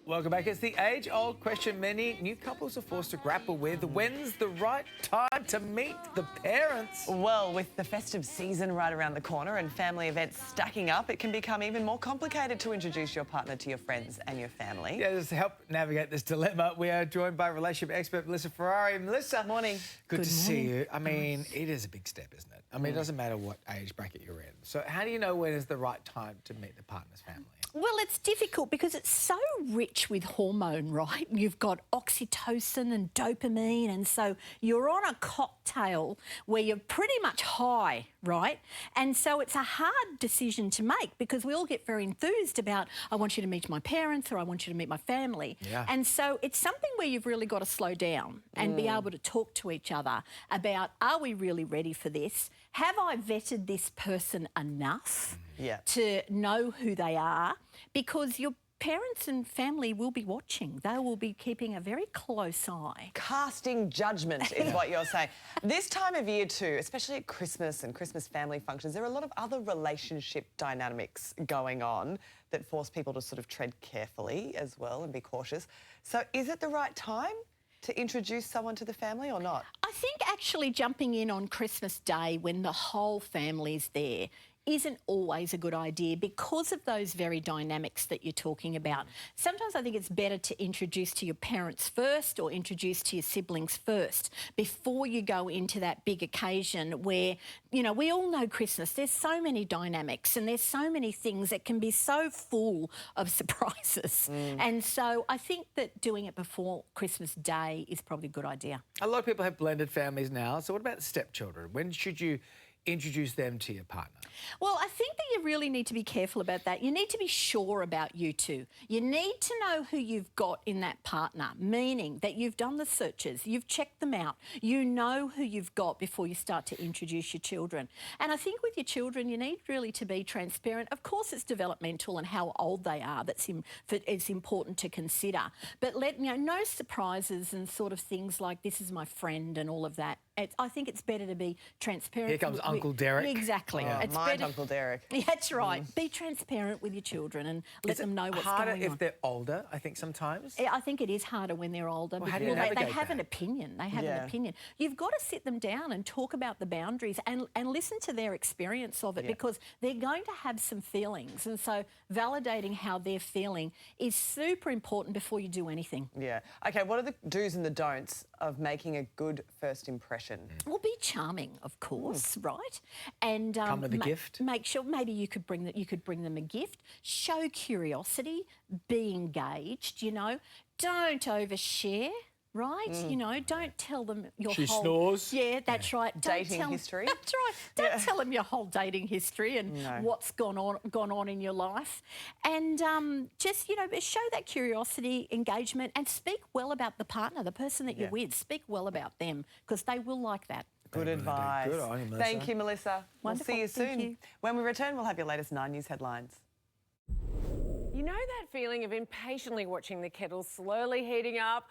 Welcome back. It's the age-old question many new couples are forced to grapple with. When's the right time to meet the parents? Well, with the festive season right around the corner and family events stacking up, it can become even more complicated to introduce your partner to your friends and your family. Yeah, just to help navigate this dilemma, we are joined by relationship expert Melissa Ferrari. Melissa. Morning. Good to see you. I mean, it is a big step, isn't it? I mean, it doesn't matter what age bracket you're in. So how do you know when is the right time to meet the partner's family? Well, it's difficult because it's so rich with hormone, right? You've got oxytocin and dopamine, and so you're on a cocktail where you're pretty much high, right? And so it's a hard decision to make because we all get very enthused about, I want you to meet my parents or I want you to meet my family. Yeah. And so it's something where you've really got to slow down and be able to talk to each other about, are we really ready for this? Have I vetted this person enough to know who they are? Because your parents and family will be watching. They will be keeping a very close eye. Casting judgment is what you're saying. This time of year too, especially at Christmas and Christmas family functions, there are a lot of other relationship dynamics going on that force people to sort of tread carefully as well and be cautious. So is it the right time to introduce someone to the family or not? I think actually jumping in on Christmas Day when the whole family's there isn't always a good idea because of those very dynamics that you're talking about. Sometimes I think it's better to introduce to your parents first or introduce to your siblings first before you go into that big occasion where, you know, we all know Christmas, there's so many dynamics and there's so many things that can be so full of surprises. And so I think that doing it before Christmas Day is probably a good idea. A lot of people have blended families now. So what about stepchildren? When should you introduce them to your partner? Well, I think that you really need to be careful about that. You need to be sure about you two. You need to know who you've got in that partner, meaning that you've done the searches, you've checked them out, you know who you've got before you start to introduce your children. And I think with your children, you need really to be transparent. Of course, it's developmental and how old they are it's important to consider. But no surprises and sort of things like this is my friend and all of that. I think it's better to be transparent. Here comes Uncle Derek. Exactly. Oh, It's mind better. Uncle Derek. Yeah, that's right. Be transparent with your children and let them know what's going on. Harder if they're older, I think, sometimes? Yeah, I think it is harder when they're older. Well, how do you they navigate have that? an opinion. They have an opinion. You've got to sit them down and talk about the boundaries and listen to their experience of it because they're going to have some feelings. And so validating how they're feeling is super important before you do anything. Yeah. OK, what are the do's and the don'ts of making a good first impression? Well, be charming, of course, right? And come with a gift. Make sure maybe you could bring them a gift. Show curiosity. Be engaged. You know, don't overshare. Right, you know, don't tell them your She whole... snores. Yeah, that's right. Dating history. That's right. Don't tell them your whole dating history and what's gone on in your life. And just, you know, show that curiosity, engagement, and speak well about the partner, the person that you're with. Speak well about them because they will like that. Good advice. Good on you, Melissa. Thank you, Melissa. Wonderful. We'll see you Thank soon. you. When we return, we'll have your latest 9 News headlines. You know that feeling of impatiently watching the kettle slowly heating up?